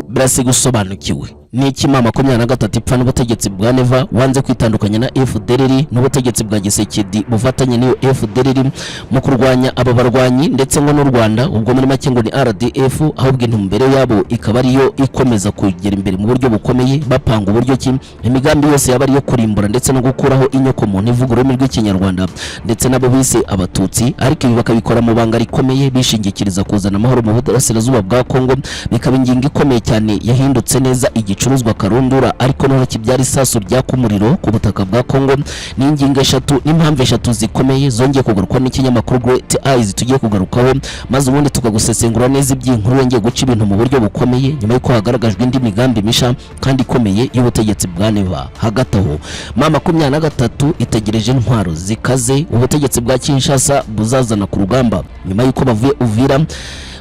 Birasi gusobanukiwe niki mama 23 ipfa n'ubutegetsi bwa Neva wanze kwitandukanya na FDLR n'ubutegetsi bwa Gisekedi bufatanye n'iyo FDLR mu kurwanya aba barwanyi ndetse ngo n'u Rwanda ubwo muri make ngo ni RDF ahubwo intumbere yabo ikaba ariyo ikomeza kugera imbere mu buryo bukomeye bapanga uburyo ki imigambi yose yaba ariyo kurimbura ndetse no gukuraho inyoko muntu ivuga ururimi rw'ikinyarwanda ndetse nabo bise abatutsi ariko ibi bakabikora mu banga rikomeye bishingikiriza kuzana amahoro mu burasirazuba bwa Kongo bikaba ingingo ikomeye cyane yahindutse neza igicuruzwa karundura ariko no kibyari isasu ryakumuriro ku butaka bwa Kongo n'ingingo eshatu n'impamvu eshatu zikomeye zongeye kugarukwa n'ikinyamakuru Great Eyes tugiye kugarukaho maze ubundi tukagusesengura neza iby'inkuru yongeye guca ibintu mu buryo bukomeye nyuma y'uko hagaragajwe indi migambi misha kandi ikomeye y'ubutegetsi bwa Neva. Hagati aho mama 23 itegereje intwaro zikaze ubutegetsi bwa Kinshasa buzazana ku rugamba nyuma y'uko bavuye Uvira.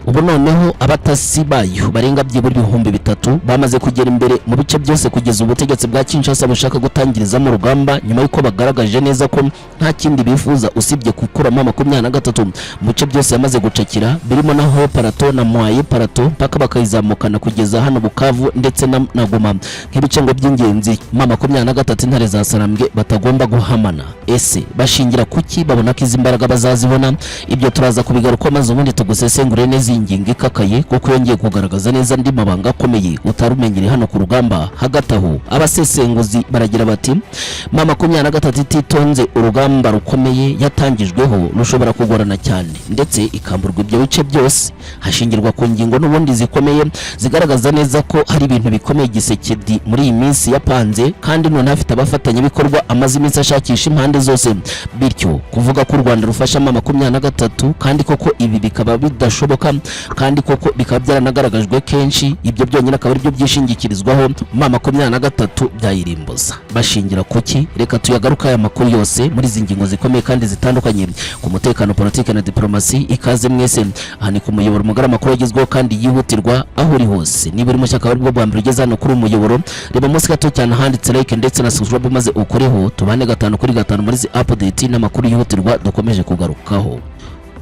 Ubu noneho abatasi bayo barenga byibura 3,000 bamaze kugera imbere mu bice byose kugeza ubutegetsi bwa Kinshasa bushaka gutangiriza mu rugamba nyuma y'uko bagaragaje neza ko nta kindi bifuza usibye gukura mama 23 mu bice byose yamaze gucakira birimo na ho parato na Mwaye parato paka bakayizamukana kugeza hano Bukavu ndetse na Goma nk'ibice ngo by'ingenzi mama 23 intare za Sarambwe batagomba guhamana. Ese bashingira kuki babona ko izi mbaraga bazazibona? Ibyo turaza kubigaruka maze ubundi tugusesengure neza ingingo ikakaye kuko yongeye kugaragaza neza ndi mabanga akomeye utarumenyere hano ku rugamba. Hagati aho abasesenguzi baragira bati mama 23 ititonze urugamba rukomeye yatangijweho rushobora kugorana cyane ndetse ikamburwa ibyo bice byose hashingirwa ku ngingo n'ubundi zikomeye zigaragaza neza ko hari ibintu bikomeye Gisekedi muri iyi minsi yapanze kandi none afite abafatanya bikorwa amazi iminsi ashakisha impande zose bityo kuvuga ko u Rwanda rufasha mama 23 kandi koko ibi bikaba bidashoboka kandi koko bikaba byaranagaragajwe kenshi ibyo byonyine akaba ari byo byishingikirizwaho mama 23 byayirimbuza. Bashingira kuki? Reka tuyagaruka aya makuru yose muri izi ngingo zikomeye kandi zitandukanye ku mutekano, politike na diplomasi. Ikaze mwese aha ni ku muyoboro mugara makuru yagezweho kandi yihutirwa aho uri hose. Niba uri mushyaka bari bwo bwambere ugeze hano kuri umuyoboro reba munsi gato cyane handitse like ndetse na subscribe maze ukoreho tubane 5 kuri 5 muri zi update n'amakuru yihutirwa dukomeje kugarukaho.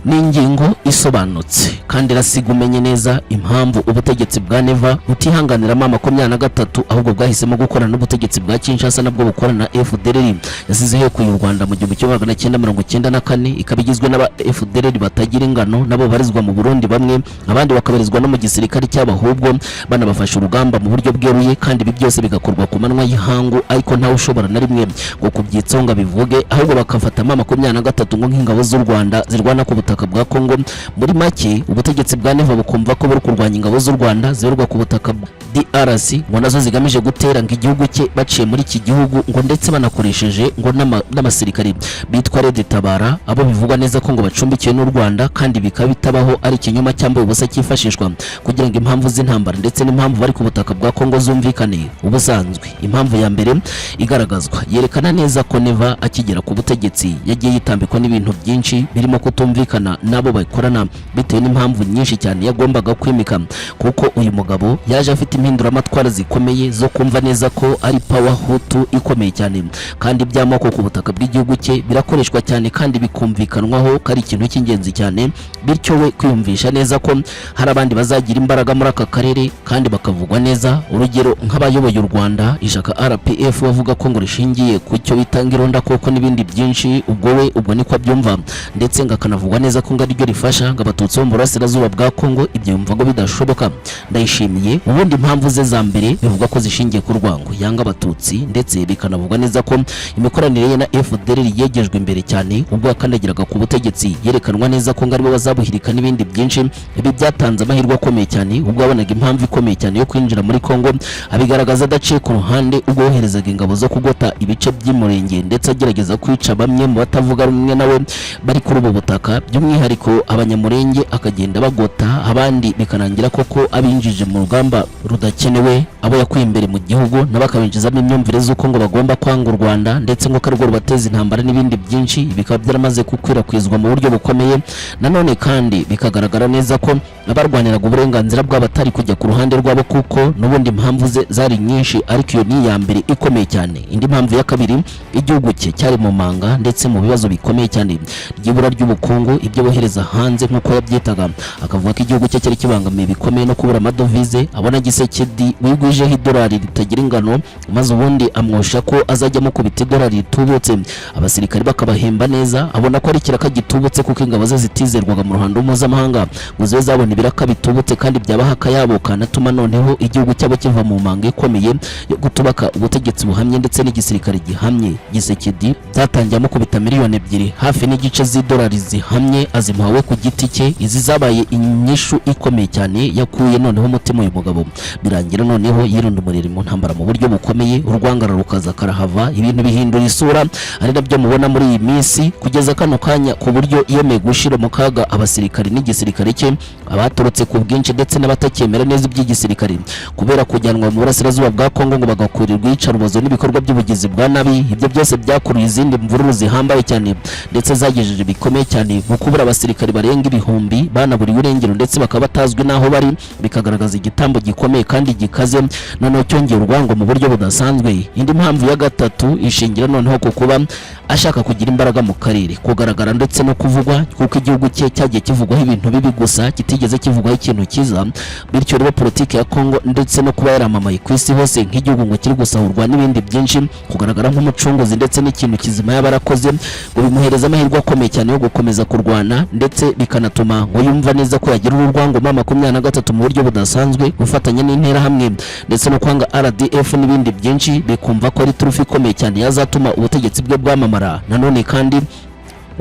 N'ingingo isobanutse kandi rasiga umenye neza impamvu ubutegetsi bwa Neva butihanganira mama 23 ahubwo bwahisemo gukora n'ubutegetsi bwa Kinshasa nabwo bukora na FDLR yasizeho ku Rwanda mu 1994 ikabigizwe n'aba FDLR batagira ingano nabo barizwa mu Burundi bamwe abandi bakabarizwa no mu gisirikare cy'abahubwo banabafasha urugamba mu buryo bweruye kandi ibi byose bigakorwa ku manwa y'ihangu ariko ntawe ushobora na rimwe ngo kubyitsonga bivuge ahubwo bakafata mama 23 ngo nk'ingabo z'u Rwanda zirwana ku butaka bwa Kongo. Muri make ubutegetsi bwa Neva bukumva ko buri kurwanya ingabo z'u Rwanda zirwa ku butaka DRC ngo nazo zigamije gutera ngo igihugu cye baciye muri iki gihugu ngo ndetse banakoresheje ngo n'abasirikare bitwa Red Tabara abo bivugwa neza ko ngo bacumbikiye n'u Rwanda kandi bikaba bitabaho ari ikinyoma cyambaye ubusa cyifashishwa kugira ngo impamvu z'intambara ndetse n'impamvu bari ku butaka bwa Kongo zumvikane. Ubusanzwe impamvu ya mbere igaragazwa yerekana neza ko Neva akigera ku butegetsi yagiye yitambikwa n'ibintu byinshi birimo kutumvikana nabo bakorana bitewe n'impamvu nyinshi cyane yagombaga kwimika kuko uyu mugabo yaje afite impindura amatwara zikomeye zo kumva neza ko ari power hutu ikomeye cyane kandi byamoko ku butaka bw'igihugu cye birakoreshwa cyane kandi bikumvikanwaho kari ikintu cy'ingenzi cyane bityo we kwiyumvisha neza ko hari abandi bazagira imbaraga muri aka karere kandi bakavugwa neza. Urugero nk'abayoboye u Rwanda ishaka RPF bavuga ko ngo rishingiye ku cyo bitanga ironda koko n'ibindi byinshi ubwo niko abyumva ndetse ngakanavugwa neza ko ngo aribyo rifasha ngo abatutsi bo mu burasirazuba bwa Kongo ibyo yumva ngo bidashoboka. Ndayishimiye ubundi impamvu ze za mbere bivuga ko zishingiye ku rwango yanga abatutsi ndetse bikanavugwa neza ko imikoranire ye na FDLR yegejwe imbere cyane ubwo yakandagiraga ku butegetsi yerekanwa neza ko ngo aribo bazabuhirika n'ibindi byinshi. Ibi byatanze amahirwe akomeye cyane ubwo yabonaga impamvu ikomeye cyane yo kwinjira muri Kongo abigaragaza adaciye ku ruhande ubwo yoherezaga ingabo zo kugota ibice by'umurenge ndetse agerageza kwica bamwe mu batavuga rumwe nawe bari kuri ubu butaka by'umwihariko abanyamurenge akagenda bagota abandi bikarangira koko abinjije mu rugamba rudakenewe abo yakuye imbere mu gihugu n'abakabinjizamo imyumvire z'uko ngo bagomba kwanga u Rwanda ndetse ngo karwo rubateza intambara n'ibindi byinshi, bikaba byaramaze gukwirakwizwa mu buryo bukomeye. Nanone kandi bikagaragara neza ko abarwaniraga uburenganzira bw'abatari kujya ku ruhande rwabo, kuko n'ubundi impamvu ze zari nyinshi, ariko iyo ni iya mbere ikomeye cyane. Indi mpamvu ya kabiri, igihugu cye cyari mu manga ndetse mu bibazo bikomeye cyane ry'ibura ry'ubukungu, ibyo bohereza hanze nk'uko yabyitaga. Akavuga ko igihugu cye cyari kibangamiye bikomeye no kubura amadovize. Abona Gisekedi wigwijeho idolari ritagira ingano, maze ubundi amwosha ko azajya mukubita idolari ritubutse, abasirikari bakabahemba neza. Abona ko ari kiraka gitubutse kuko ingabo ze zitizerwaga mu ruhando mpuzamahanga ngo zibe zabona ibiraka bitubutse kandi byabaha akayabo kanatuma noneho igihugu cyabo kiva mu manga ikomeye yo gutubaka ubutegetsi buhamye ndetse n'igisirikare gihamye. Gisekedi byatangiye amukubita miliyoni 2 hafi n'igice z'idolari zihamye azimuhawe ku giti cye. Izi zabaye inyishu ikomeye cyane yakuye noneho umutima uyu mugabo, birangira noneho yirunda umuriro mu ntambara mu buryo bukomeye. Urwangara rukaza karahava, ibintu bihindura isura, ari nabyo mubona muri iyi minsi kugeza kano kanya, ku buryo yemeye gushira mu kaga abasirikari n'igisirikare cye, abaturutse ku bwinshi ndetse n'abatakemera neza iby'igisirikare kubera kujyanwa mu burasirazuba bwa Kongo ngo bagakurirwa iyicarubozo n'ibikorwa by'ubugizi bwa nabi. Ibyo byose byakuruye izindi mvururu zihambaye cyane ndetse zagejeje bikomeye cyane mu kubura abasirikari barenga ibihumbi, banaburiwe irengero ndetse bakaba batazwi n'aho bari, bikagaragaza igitambo gikomeye kandi gikaze, noneho cyongera urwango mu buryo budasanzwe. Indi mpamvu ya gatatu ishingira noneho ku kuba ashaka kugira imbaraga mu karere, kugaragara ndetse no kuvugwa, kuko igihugu cye cyagiye kivugwaho ibintu bibi gusa, kitigeze kivugwaho ikintu cyiza. Bityo rero politiki ya Kongo ndetse no kuba yaramamaye ku isi hose nk'igihugu ngo kiri gusahurwa n'ibindi byinshi, kugaragara nk'umucunguzi ndetse n'ikintu kizima yabarakoze, ngo bimuhereza amahirwe akomeye cyane yo gukomeza kurwana, ndetse bikanatuma ngo yumva neza ko yagira urwango mu 23 mu buryo budasanzwe, gufatanya n'intera hamwe ndetse no kwanga RDF n'ibindi byinshi, bikumva ko ari turufi ikomeye cyane yazatuma ubutegetsi bwe bwamamara. Nanone kandi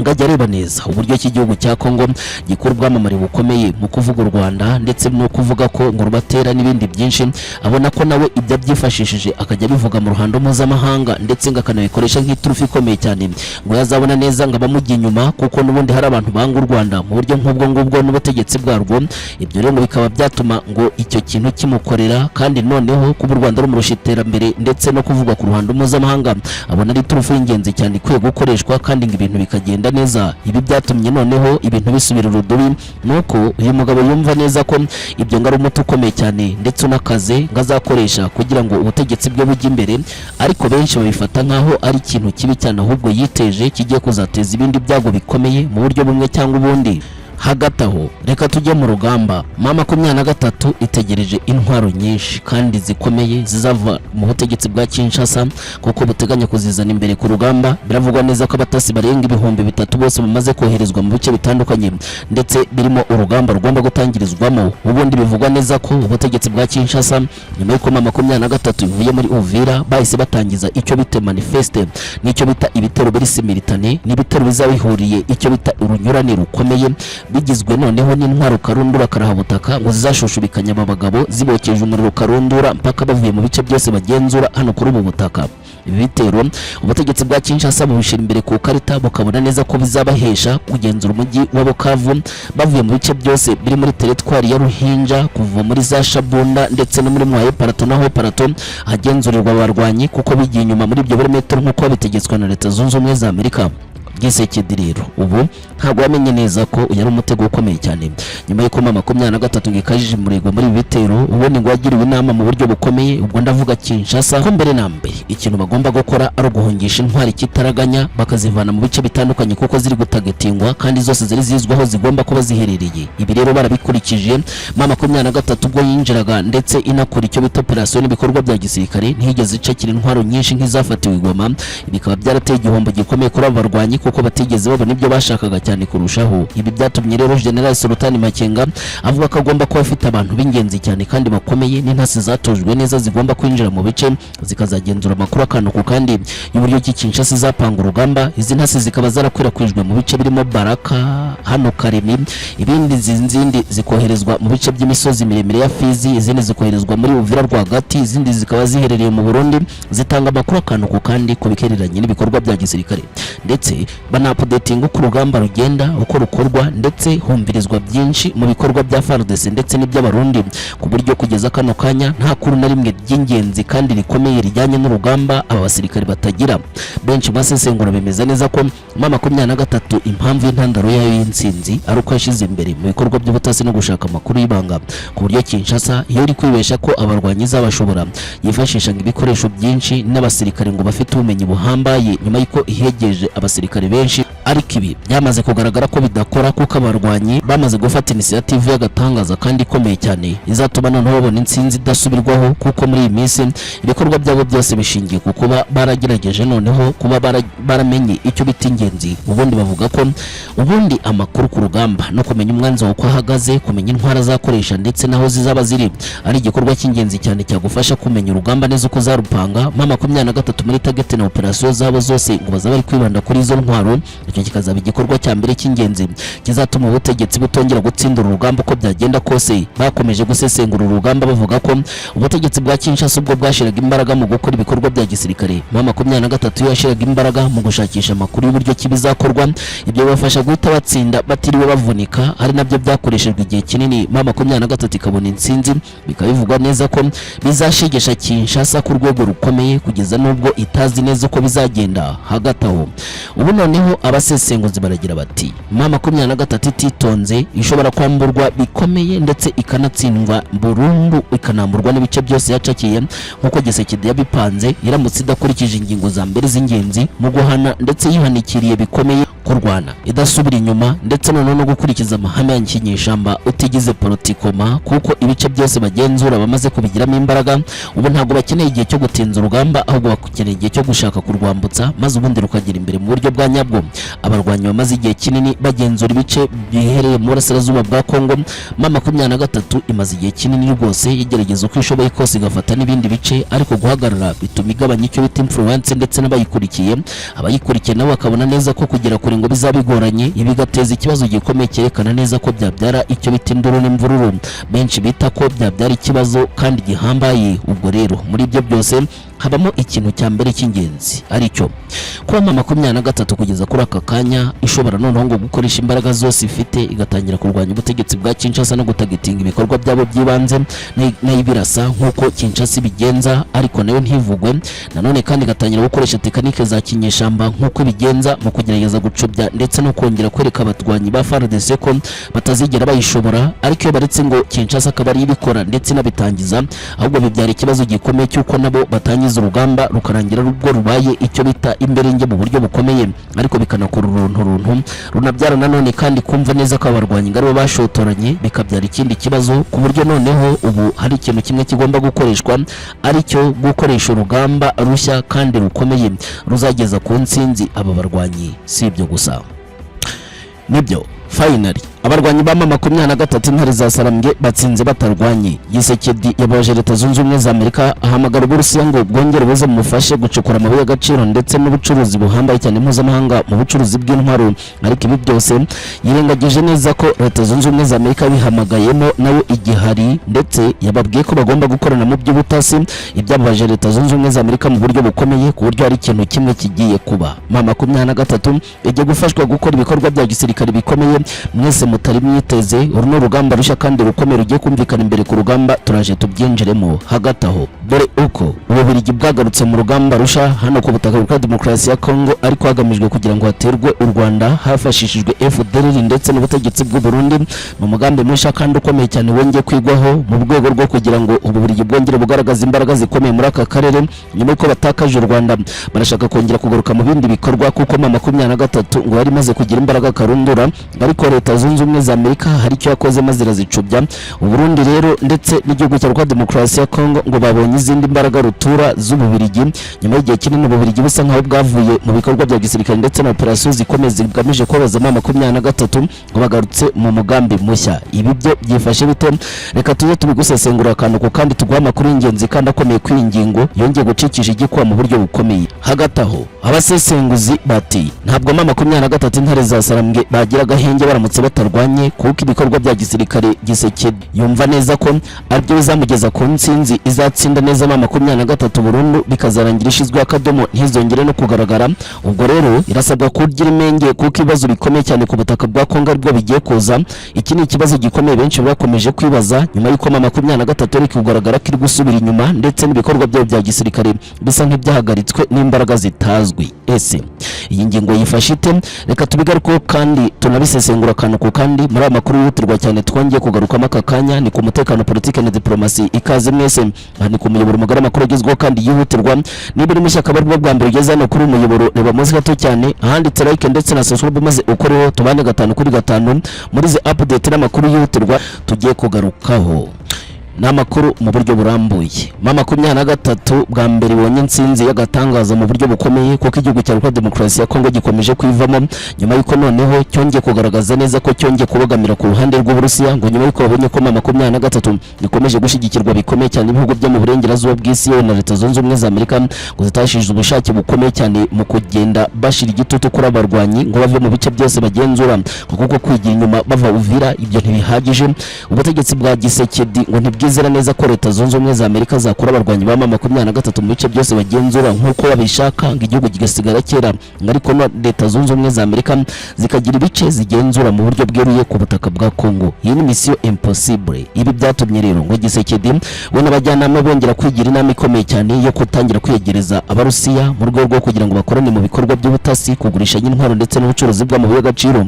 ngajya areba neza uburyo cy'igihugu cya Kongo gikora ubwamamare bukomeye mu kuvuga u Rwanda ndetse no kuvuga ko ngo rubatera n'ibindi byinshi. Abona ko nawe ibyo byifashishije akajya bivuga mu ruhando mpuzamahanga ndetse ngakanabikoresha nk'iturufi ikomeye cyane, ngo yazabona neza ngo abamugiye inyuma, kuko n'ubundi hari abantu banga u Rwanda mu buryo nk'ubwo ngubwo n'ubutegetsi bwarwo. Ibyo rero bikaba byatuma ngo icyo kintu kimukorera, kandi noneho kuba u Rwanda rumurusha iterambere ndetse no kuvuga ku ruhando mpuzamahanga, abona ari turufi y'ingenzi cyane ikwiye gukoreshwa kandi ngo ibintu bikagenda neza. Ibi byatumye noneho ibintu bisubira urudubi, nuko uyu mugabo yumva neza ko ibyo ngari umuti ukomeye cyane ndetse unakaze ngazakoresha kugira ngo ubutegetsi bwe bujye imbere. Ariko benshi babifata nkaho ari ikintu kibi cyane, ahubwo yiteje kigiye kuzateza ibindi byago bikomeye mu buryo bumwe cyangwa ubundi. Hagati aho reka tujye mu rugamba. M23 itegereje intwaro nyinshi kandi zikomeye zizava mu butegetsi bwa Kinshasa, kuko buteganya kuzizana imbere ku rugamba. Biravugwa neza ko abatasi barenga 3,000 bose bamaze koherezwa mu bice bitandukanye ndetse birimo urugamba rugomba gutangirizwamo. Ubundi bivugwa neza ko ubutegetsi bwa Kinshasa nyuma y'uko M23 ivuye muri Uvira bahise batangiza icyo bita manifeste, n'icyo bita ibitero biri simultane, n'ibitero bizabihuriye icyo bita urunyurane rukomeye, bigizwe noneho n'intwaro karundura karahabutaka ngo zizashushubikanya abagabo zibokeje umuriro karundura mpaka bavuye mu bice byose bagenzura hano kuri ubu butaka. Ibi bitero ubutegetsi bwa Kinshasa bubishira imbere ku karita, bukabona neza ko bizabahesha kugenzura umujyi wa Bukavu bavuye mu bice byose biri muri teritwari ya Ruhinja, kuva muri za Shabunda ndetse no muri Mwaye Parato naho Parato hagenzurirwa abarwanyi, kuko bigiye inyuma muri ibyo birometero nk'uko bitegetswe na Leta Zunze Ubumwe za Amerika. Gisekedi rero ubu ntabwo wamenye neza ko yari umutego ukomeye cyane. Nyuma y'uko M23 ngikajije umurego muri bitero, ubone ngo wagiriwe inama mu buryo bukomeye. Ubwo ndavuga Kinshasa ko mbere na mbere ikintu bagomba gukora ari uguhungisha intwari kitaraganya, bakazivana mu bice bitandukanye kuko ziri gutagetingwa kandi zose ziri zizwaho zigomba kuba ziherereye. Ibi rero barabikurikije. M23 ubwo yinjiraga ndetse inakora icyo bita operation n'ibikorwa bya gisirikare, ntihigeze icakira intwaro nyinshi nk'izafatiwe Goma. Bikaba byarateye igihombo gikomeye kuri abarwanyi kuko batigeze babona ibyo bashakaga cyane kurushaho. Ibi byatumye rero General Sultani Makenga avuga ko agomba kuba afite abantu b'ingenzi cyane kandi bakomeye, n'intasi zatojwe neza zigomba kwinjira mu bice zikazagenzura amakuru akantu ku kandi y'uburyo Kinshasa zapanga urugamba. Izi ntasi zikaba zarakwirakwijwe mu bice birimo Baraka hano Karemi, ibindi zindi zikoherezwa mu bice by'imisozi miremire ya Fizi, izindi zikoherezwa muri Uvira rwagati, izindi zikaba ziherereye mu Burundi, zitanga amakuru akantu ku kandi ku bikereranye n'ibikorwa bya gisirikare. Ndetse banapudetinga uko urugamba rugenda, uko rukorwa, ndetse humvirizwa byinshi mu bikorwa bya FARDC ndetse n'iby'abarundi, ku buryo kugeza kano kanya nta kuru na rimwe ry'ingenzi kandi rikomeye rijyanye n'urugamba aba basirikare batagira. Benshi basesengura bemeza neza ko M23 impamvu y'intandaro yayo y'intsinzi ari uko yashize imbere mu bikorwa by'ubutasi no gushaka amakuru y'ibanga, ku buryo Kinshasa iyo iri kwibesha ko abarwanyi zabashobora yifashisha ibikoresho byinshi n'abasirikare ngo bafite ubumenyi buhambaye nyuma y'uko ihegeje abasirikare benshi. Ariko ibi byamaze kugaragara ko bidakora, kuko abarwanyi bamaze gufata initiative y'agatangaza kandi ikomeye cyane izatuma noneho babona intsinzi idasubirwaho, kuko muri iyi minsi ibikorwa byabo byose bishingiye ku kuba baragerageje noneho kuba baramenye icyo bita ingenzi. Ubundi bavuga ko ubundi amakuru ku rugamba no kumenya umwanzi uko ahagaze, kumenya intwara azakoresha ndetse naho zizaba ziri ari igikorwa cy'ingenzi cyane cyagufasha kumenya urugamba neza uko zarupanga. M23 muri target na operation zabo zose ngo bazaba bari kwibanda kuri izo ntwaro. Icyo kikazaba igikorwa cya mbere cy'ingenzi kizatuma ubutegetsi butongera gutsindura urugamba uko byagenda kose. Bakomeje gusesengura urugamba bavuga ko ubutegetsi bwa Kinshasa ubwo bwashiraga imbaraga mu gukora ibikorwa bya gisirikare, M23 yashiraga imbaraga mu gushakisha amakuru y'uburyo kibizakorwa. Ibyo bafasha guhita batsinda batiriwe bavunika, ari nabyo byakoreshejwe igihe kinini M23 ikabona intsinzi. Bikabivugwa neza ko bizashigesha Kinshasa ku rwego rukomeye kugeza nubwo itazi neza uko bizagenda. Hagati aho ubu noneho abasesenguzi baragira bati M23 ititonze ishobora kwamburwa bikomeye ndetse ikanatsindwa burundu, ikanamburwa n'ibice byose yacakiye nkuko Gisekedi yabipanze, iramutse idakurikije ingingo za mbere z'ingenzi mu guhana ndetse yihanikiriye bikomeye kurwana idasubira inyuma, ndetse no gukurikiza amahame y'Ikinyeshamba utigize politikoma, kuko ibice byose bagenzura bamaze kubigiramo imbaraga. Ubu ntabwo bakeneye igihe cyo gutinza urugamba, ahubwo bakeneye igihe cyo gushaka kurwambutsa maze ubundi rukagira imbere mu buryo bwa nyabwo. Abarwanyi bamaze igihe kinini bagenzura ibice bihereye mu burasirazuba bwa Kongo. M23 imaze igihe kinini rwose igerageza uko ishoboye kose igafata n'ibindi bice, ariko guhagarara bituma igabanya icyo bita influence ndetse n'abayikurikiye. Abayikurikiye nabo bakabona neza ko kugera kuri ngo bizabigoranye, ibi bigateza ikibazo gikomeye cyerekana neza ko byabyara icyo bita induru n'imvururu. Benshi bita ko byabyara ikibazo kandi gihambaye. Ubwo rero muri ibyo byose habamo ikintu cya mbere cy'ingenzi, ari cyo kuba M23 kugeza kuri aka kanya ishobora noneho ngo gukoresha imbaraga zose ifite igatangira kurwanya ubutegetsi bwa Kinshasa no gutagitinga ibikorwa byabo by'ibanze n'ibirasa nk'uko Kinshasa bigenza, ariko nayo ntivugwe. Nanone kandi igatangira gukoresha tekinike za Kinyeshamba nk'uko bigenza mu kugerageza gucubya ndetse no kongera kwereka abatwanyi ba FARDC ko batazigera bayishobora. Ariko iyo baretse ngo Kinshasa akaba ari ibikora ndetse nabitangiza, ahubwo bibyara ikibazo gikomeye cy'uko nabo batangiza urugamba rukarangira rubwo rubaye icyo bita imberenge mu buryo bukomeye, ariko bikanakora uruntu runabyara nanone kandi kumva neza ko abarwanyi ngaro bashotoranye, bikabyara ikindi kibazo ku buryo noneho ubu hari ikintu kimwe kigomba gukoreshwa, ari cyo gukoresha urugamba rushya kandi rukomeye ruzageza ku ntsinzi aba barwanyi. Si ibyo gusa, nibyo finally abarwanyi ba M23 intare za Sarambwe batsinze batarwanye. Gisekedi yabaje Leta Zunze Ubumwe za Amerika ahamagara Uburusiya ngo bwongere buze mufashe gucukura amabuye y'agaciro ndetse n'ubucuruzi buhambaye cyane mpuzamahanga mu bucuruzi bw'intwaro. Ariko ibi byose yirengagije neza ko Leta Zunze Ubumwe za Amerika bihamagayemo nawe igihari, ndetse yababwiye ko bagomba gukorana mu by'ubutasi. Ibyabaje Leta Zunze Ubumwe za Amerika mu buryo bukomeye, ku buryo hari ikintu kimwe kigiye kuba. M23 igiye gufashwa gukora ibikorwa bya gisirikare bikomeye mwese mutari mwiteze. Uru ni urugamba rushya kandi rukomeye rugiye kumvikana imbere ku rugamba, turaje tubyinjiremo. Hagati aho dore uko Ububiligi bwagarutse mu rugamba rusha hano ku butaka bwa demokarasi ya Kongo, ariko hagamijwe kugira ngo haterwe u Rwanda hafashishijwe FDLR ndetse n'ubutegetsi bw'u Burundi mu mugambi musha kandi ukomeye cyane wongeye kwigwaho mu rwego rwo kugira ngo Ububiligi bwongere bugaragaza imbaraga zikomeye muri aka karere. Nyuma ko batakaje u Rwanda barashaka kongera kugaruka mu bindi bikorwa, kuko M23 ngo yari maze kugira imbaraga karundura, ariko Leta Zunze Ubumwe za Amerika hari icyo yakoze maze irazicubya. Uburundi rero ndetse n'igihugu cya demokarasi ya Kongo ngo babonye izindi mbaraga rutura z'Ububiligi nyuma y'igihe kinini. Ububiligi busa nkaho bwavuye mu bikorwa bya gisirikare ndetse na operasiyo zikomeye zigamije kubaza M23 ngo bagarutse mu mugambi mushya. Ibi byo byifashe bite? Reka tuze tubigusesengura akantu ko kandi tuguha amakuru y'ingenzi kandi akomeye kuri iyi ngingo yongeye gucikisha igikwa mu buryo bukomeye. Hagati aho abasesenguzi bati ntabwo M23 intare za Sarambwe bagira agahenge baramutse batarwa barwanye, kuko ibikorwa bya gisirikare Gisekedi yumva neza ko aribyo bizamugeza ku ntsinzi izatsinda neza ma 23 burundu bikazarangira ishizwe akadomo ntizongere no kugaragara. Ubwo rero irasabwa kugira imenge kuko ibibazo bikomeye cyane ku butaka bwa Kongo aribwo bigiye kuza. Iki ni ikibazo gikomeye benshi bakomeje kwibaza nyuma y'uko ma 23 ari kugaragara kiri gusubira inyuma, ndetse n'ibikorwa bya gisirikare bisa nk'ibyahagaritswe n'imbaraga zitazwi. Ese iyi ngingo yifashe ite? Reka tubigaruko kandi tunabisesengura akantu ku kandi muri amakuru yihutirwa cyane twongeye kugarukamo aka kanya. Ni ku mutekano, politike na diplomasi. Ikaze mwese ni ku muyoboro mugari amakuru agezweho kandi yihutirwa. Niba uri mushyaka bari bwa mbere ugeze hano kuri umuyoboro, reba munsi gato cyane ahanditse like ndetse na subscribe maze ukoreho tubane 5 kuri 5 muri ze update n'amakuru yihutirwa tugiye kugarukaho n'amakuru mu buryo burambuye. Ma 23 bwa mbere bonye intsinzi y'agatangaza mu buryo bukomeye, kuko igihugu cya Demokarasi ya Kongo gikomeje kwivamo nyuma y'uko noneho cyongeye kugaragaza neza ko cyongeye kubogamira ku ruhande rw'Uburusiya, ngo nyuma y'uko babonye ko ma 23 gikomeje gushyigikirwa bikomeye cyane ibihugu byo mu burengerazuba bw'isi na Leta Zunze Ubumwe za Amerika, ngo zitashije ubushake bukomeye cyane mu kugenda bashira igitutu kuri abarwanyi ngo bave mu bice byose bagenzura, kuko kwigira inyuma bava Uvira ibyo ntibihagije. Ubutegetsi bwa Gisekedi ngo ntibwizera neza ko Leta Zunze Ubumwe za Amerika zakura abarwanyi ba 23 mu bice byose bagenzura nk'uko babishaka, ngo igihugu gigasigara kera, ariko no Leta Zunze Ubumwe za Amerika zikagira ibice zigenzura mu buryo bweruye ku butaka bwa Kongo. Iyi ni mission impossible. Ibi byatumye rero ngo Gisekedi we n'abajyanama bongera kwigira inama ikomeye cyane yo kutangira kwiyegereza Abarusiya mu rwego rwo kugira ngo bakorane mu bikorwa by'ubutasi, kugurisha intwaro ndetse n'ubucuruzi bw'amabuye y'agaciro.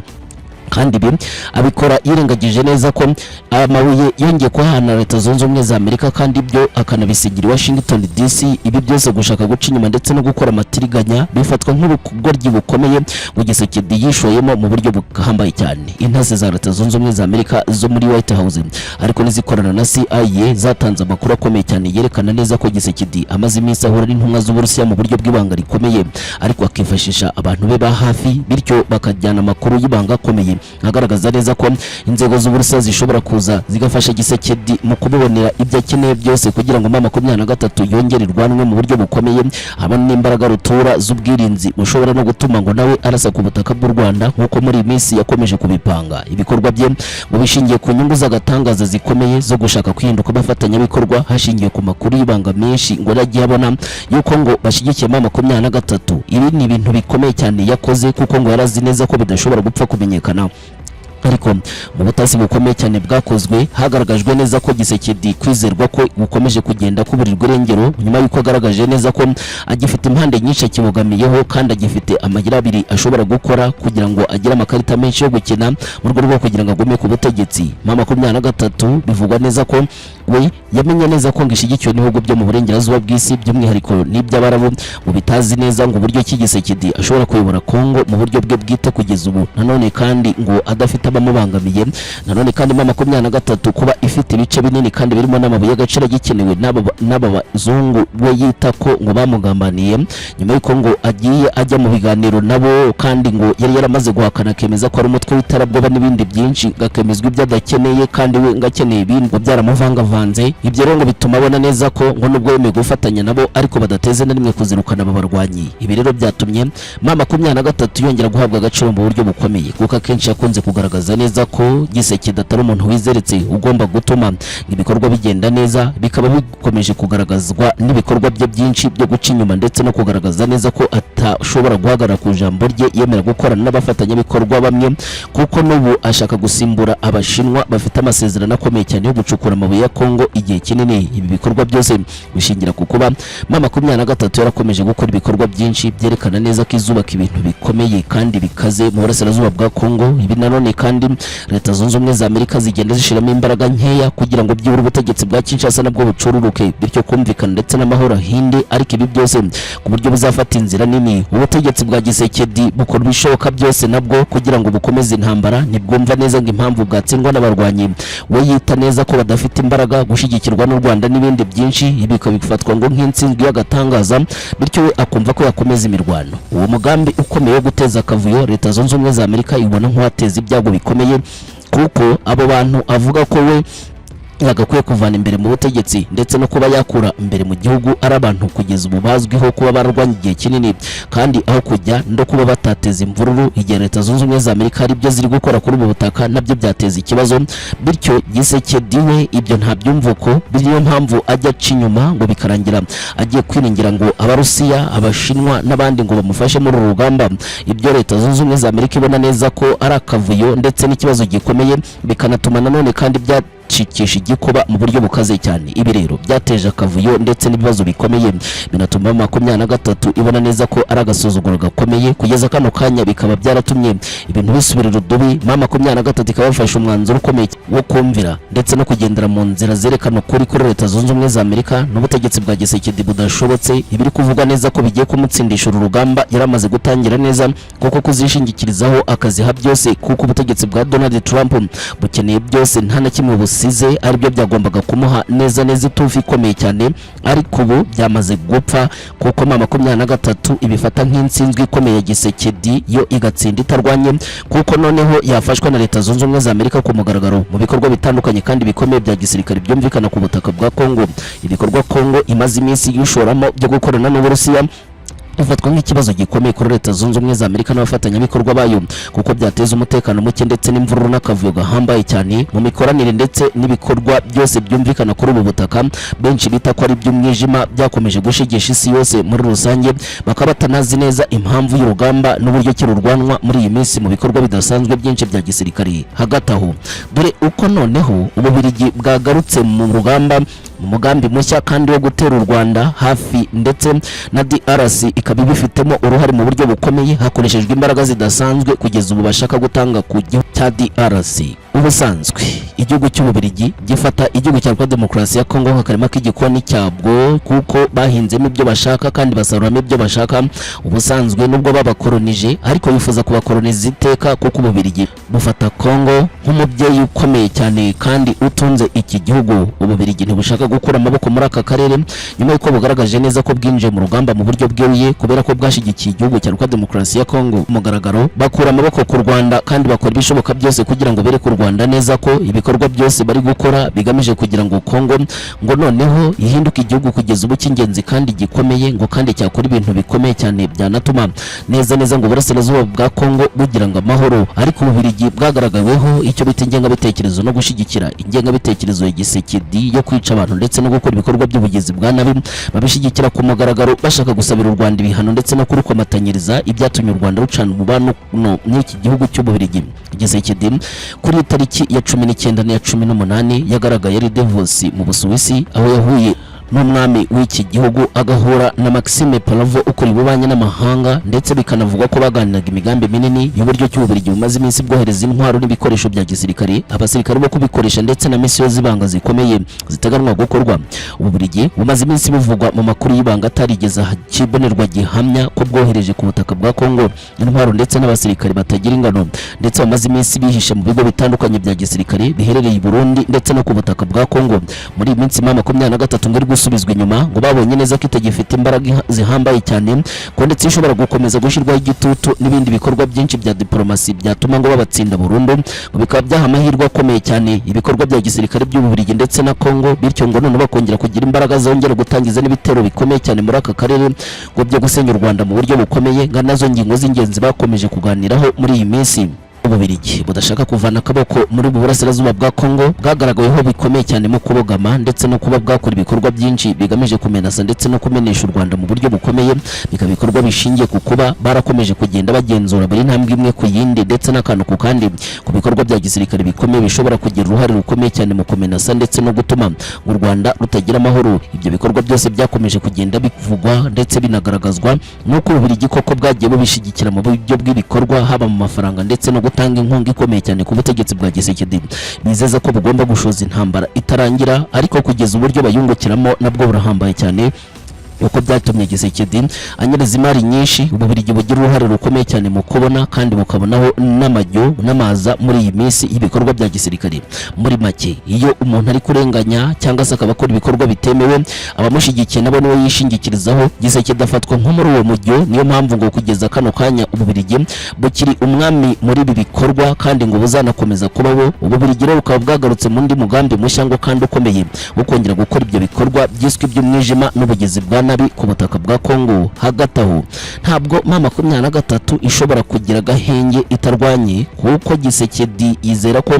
Kandi ibi abikora yirengagije neza ko amabuye yongeye kuhana Leta Zunze Ubumwe za Amerika, kandi ibyo akanabisigira Washington DC. Ibi byose gushaka guca inyuma ndetse no gukora amatiriganya bifatwa nk'ubugoryi bukomeye mu Gisekedi yishoyemo mu buryo buhambaye cyane. Intasi za Leta Zunze Ubumwe za Amerika zo muri White House ariko nizikorana na CIA zatanze amakuru akomeye cyane yerekana neza ko Gisekedi amaze iminsi ahura n'intumwa z'Uburusiya mu buryo bw'ibanga rikomeye, ariko akifashisha abantu be ba hafi, bityo bakajyana amakuru y'ibanga akomeye agaragaza neza ko inzego z'Uburusiya zishobora kuza zigafasha Gisekedi mu kubibonera ibyo akeneye byose kugira ngo ma 23 yongere irwanwe mu buryo bukomeye, habona n'imbaraga rutura z'ubwirinzi mushobora no gutuma ngo nawe arasa ku butaka bw'u Rwanda nk'uko muri iminsi yakomeje kubipanga. Ibikorwa bye mu bishingiye ku nyungu z'agatangaza zikomeye zo gushaka kwihinduka abafatanyabikorwa hashingiye ku makuru y'ibanga menshi ngo yagiye abona yuko ngo bashyigikiye ma 23. Ibi ni ibintu bikomeye cyane yakoze, kuko ngo yarazi neza ko bidashobora gupfa kumenyekana. Ariko mu butasi bukomeye cyane bwakozwe hagaragajwe neza ko Gisekedi kwizerwa ko gukomeje kugenda kuburirwa irengero, nyuma y'uko agaragaje neza ko agifite impande nyinshi akibogamiyeho, kandi agifite amagira abiri ashobora gukora kugira ngo agire amakarita menshi yo gukina mu rwego rwo kugira ngo agume ku butegetsi. Ma 23 bivugwa neza ko we yamenye neza ko ngishigikiwe n'ibihugu byo mu burengerazuba bw'isi, by'umwihariko n'iby'Abarabu, ngo bitazi neza ngo uburyo Gisekedi ashobora kuyobora Kongo mu buryo bwe bwite kugeza ubu. Nanone kandi ngo adafite abamubangamiye, nanone kandi ma 23 kuba ifite ibice binini kandi birimo n'amabuye y'agaciro gikenewe n'aba bazungu we yita ko ngo bamugambaniye, nyuma y'uko ngo agiye ajya mu biganiro nabo, kandi ngo yari yaramaze guhakana akemeza ko ari umutwe w'itarabwoba n'ibindi byinshi, gakemezwa ibyo adakeneye kandi we ngakeneye ibindi ngo byaramuvangavanze. Ibyo rero ngo bituma abona neza ko ngo nubwo yemeye gufatanya nabo ariko badateze na rimwe kuzirukana aba barwanyi. Ibi rero byatumye ma 23 yongera guhabwa agaciro mu buryo bukomeye, kuko akenshi yakunze kugaragaza neza ko Gisekedi atari umuntu wizeretse ugomba gutuma ibikorwa bigenda neza, bikaba bikomeje kugaragazwa n'ibikorwa bye byinshi byo guca inyuma ndetse no kugaragaza neza ko atashobora guhagarara ku jambo rye, yemera gukorana n'abafatanyabikorwa bamwe, kuko n'ubu ashaka gusimbura Abashinwa bafite amasezerano akomeye cyane yo gucukura amabuye ya Kongo igihe kinini. Ibi bikorwa byose bishingira ku kuba ma 23 yarakomeje gukora ibikorwa byinshi byerekana neza ko izubaka ibintu bikomeye kandi bikaze mu burasirazuba bwa Kongo. Ibi nanone kandi Leta Zunze Ubumwe za Amerika zigenda zishiramo imbaraga nkeya kugira ngo byibura ubutegetsi bwa Kinshasa nabwo bucururuke, bityo kumvikana ndetse n'amahoro hinde. Ariko ibi byose ku buryo buzafata inzira nini. Ubutegetsi bwa Gisekedi bukora ibishoboka byose nabwo kugira ngo bukomeze intambara, ntibwumva neza ngo impamvu bwatsindwa n'abarwanyi. We yita neza ko badafite imbaraga gushigikirwa n'u Rwanda n'ibindi byinshi, ibi bifatwa ngo nk'intsinzi y'agatangaza, bityo we akumva ko yakomeza imirwano. Uwo mugambi ukomeye wo guteza akavuyo Leta Zunze Ubumwe za Amerika ibona nk'uwateza ibyago bikomeye, kuko abo bantu avuga ko we yagakwiye kuvana imbere mu butegetsi ndetse no kuba yakura imbere mu gihugu ari abantu kugeza ubu bazwiho kuba barwanya igihe kinini, kandi aho kujya ndo kuba batateza imvururu igihe Leta Zunze Ubumwe za Amerika hari ibyo ziri gukora kuri ubu butaka nabyo byateza ikibazo. Bityo Gisekedi we ibyo nta byumvuko, niyo mpamvu ajya aca inyuma ngo bikarangira agiye kwiringira ngo Abarusiya, Abashinwa n'abandi ngo bamufashe muri uru rugamba. Ibyo Leta Zunze Ubumwe za Amerika ibona neza ko ari akavuyo ndetse n'ikibazo gikomeye, bikanatuma nanone kandi cikisha igikuba mu buryo bukaze cyane. Ibi rero byateje akavuyo ndetse n'ibibazo bikomeye, binatuma 23 ibona neza ko ari agasuzuguro gakomeye. Kugeza kano kanya bikaba byaratumye ibintu bisubirira udubi. 23 ikaba yafashe umwanzuro ukomeye wo kumvira ndetse no kugendera mu nzira zerekana ukuri kuri Leta Zunze Ubumwe za Amerika n'ubutegetsi bwa Gisekedi budashobotse. Ibiri kuvuga neza ko bigiye kumutsindisha urugamba yaramaze gutangira neza, kuko kuzishingikirizaho akaziha byose, kuko ubutegetsi bwa Donald Trump bukeneye byose nta na kimwe size aribyo byagombaga kumuha neza itufi ikomeye cyane, ariko ubu byamaze gupfa kuko 23 ibifata nk'insinzwe ikomeye Gisekedi yo igatsinda itarwanye, kuko noneho yafashwa na Leta Zunze Ubumwe za Amerika ku mugaragaro mu bikorwa bitandukanye kandi bikomeye bya gisirikare byumvikana ku butaka bwa Kongo. Ibikorwa Kongo imaze iminsi yishoramo byo gukorana n'Uburusiya ufatwa nk'ikibazo gikomeye kuri Leta Zunze Ubumwe za Amerika n'abafatanyabikorwa bayo, kuko byateza umutekano muke ndetse n'imvururu n'akavuyo gahambaye cyane mu mikoranire ndetse n'ibikorwa byose byumvikana kuri ubu butaka. Benshi bita ko ari by'umwijima byakomeje gushigisha isi yose muri rusange, bakaba batanazi neza impamvu y'urugamba n'uburyo kirurwanwa muri iyi minsi mu bikorwa bidasanzwe byinshi bya gisirikare. Hagati aho dore uko noneho Ububiligi bwagarutse mu rugamba mu mugambi mushya kandi wo gutera u Rwanda hafi, ndetse na DRC ikaba ibifitemo uruhare mu buryo bukomeye hakoreshejwe imbaraga zidasanzwe kugeza ubu bashaka gutanga ku gihugu cya DRC. Ubusanzwe igihugu cy'Ububiligi gifata igihugu cya Demokarasi ya Kongo nk'akarima k'igikoni cyabwo, kuko bahinzemo ibyo bashaka kandi basaruramo ibyo bashaka. Ubusanzwe nubwo babakolonije ariko bifuza kubakoloniza iteka, kuko Ububiligi bufata Kongo nk'umubyeyi ukomeye cyane kandi utunze iki gihugu. Ububiligi ntibushaka gukura amaboko muri aka karere nyuma y'uko bugaragaje neza ko bwinjiye mu rugamba mu buryo bweruye, kubera ko bwashigikiye igihugu cya Demokarasi ya Kongo mugaragaro, bakura amaboko ku Rwanda kandi bakora ibishoboka byose kugira ngo bereke u Rwanda neza ko ibikorwa byose bari gukora bigamije kugira ngo Kongo ngo noneho ihinduke igihugu kugeza ubu cy'ingenzi kandi gikomeye, ngo kandi cyakora ibintu bikomeye cyane byanatuma neza ngo Burasirazuba bwa Kongo bugira ngo amahoro. Ariko Ububiligi bwagaragaweho icyo bita ingengabitekerezo no gushyigikira ingengabitekerezo ya Gisekedi yo kwica abantu ndetse no gukora ibikorwa by'ubugizi bwa nabi, babishyigikira ku mugaragaro bashaka gusabira u Rwanda ibihano ndetse no kurukomatanyiriza ibyatumye u Rwanda rucana umubano n'iki gihugu cy'Ububiligi. Gisekedi kuri tariki ya 19 na 18 yagaragaye ari Davos mu Busuwisi, aho yahuye n'umwami w'iki gihugu agahura na Maxime Palavo ukora ibubanye n'amahanga, ndetse bikanavuga ko baganiraga imigambi minini y'uburyo cy'Ububiligi bumaze iminsi bwohereza intwaro n'ibikoresho bya gisirikare, abasirikare bo kubikoresha ndetse na misiyo zibanga zikomeye zitaganwa gukorwa. Ububiligi bumaze iminsi buvugwa mu makuru y'ibanga atarigeze kibonerwa gihamya ko bwohereje ku butaka bwa Kongo intwaro ndetse n'abasirikare batagira ingano, ndetse bamaze iminsi bihishe mu bigo bitandukanye bya gisirikare biherereye i Burundi ndetse no ku butaka bwa Kongo. Muri iyi minsi 23 ngari gusubizwa inyuma, ngo babonye neza ko itagifite imbaraga zihambaye cyane, ko ndetse ishobora gukomeza gushyirwaho igitutu n'ibindi bikorwa byinshi bya diplomasi byatuma ngo babatsinda burundu, ngo bikaba byaha amahirwe akomeye cyane ibikorwa bya gisirikare by'Ububiligi ndetse na Kongo, bityo ngo none bakongera kugira imbaraga zongera gutangiza n'ibitero bikomeye cyane muri aka karere ngo byo gusenya u Rwanda mu buryo bukomeye, nga nazo ngingo z'ingenzi bakomeje kuganiraho muri iyi minsi. Ububiligi budashaka kuvana akaboko muri Burasirazuba bwa Kongo bwagaragaweho bikomeye cyane mu kubogama ndetse no kuba bwakora ibikorwa byinshi bigamije kumenasa ndetse no kumenesha u Rwanda mu buryo bukomeye, bikabikorwa bishingiye ku kuba barakomeje kugenda bagenzura buri ntambwe imwe ku yindi ndetse n'akantu ku kandi ku bikorwa bya gisirikare bikomeye bishobora kugira uruhare rukomeye cyane mu kumenasa ndetse no gutuma u Rwanda rutagira amahoro. Ibyo bikorwa byose byakomeje kugenda bivugwa ndetse binagaragazwa nuko Ububiligi koko bwagiye bubishigikira mu buryo bw'ibikorwa, haba mu mafaranga ndetse no gutanga inkunga ikomeye cyane ku butegetsi bwa Gisekedi. Bizeza ko bugomba gushoza intambara itarangira, ariko kugeza uburyo bayungukiramo nabwo burahambaye cyane. uko byatumye Gisekedi anyereza imari nyinshi Ububiligi bugira uruhare rukomeye cyane mu kubona kandi bukabonaho n'amajyo n'amaza muri iyi minsi ibikorwa bya gisirikare. Muri make iyo umuntu ari kurenganya cyangwa se akaba akora ibikorwa bitemewe abamushigikiye nabo niwe yishingikirizaho. Gisekedi afatwa nko muri uwo mujyo, niyo mpamvu ngo kugeza kano kanya Ububiligi bukiri umwami muri ibi bikorwa kandi ngo buzanakomeza kubaho. Ububiligi rero bukaba bwagarutse mu ndi mugambi mushya ngo kandi ukomeye ukongera gukora ibyo bikorwa byiswe by'umwijima n'ubugizi bwa nabi ku butaka bwa Kongo. Hagati aho ntabwo M23 ishobora kugira gahenge itarwanye kuko Gisekedi yizera ko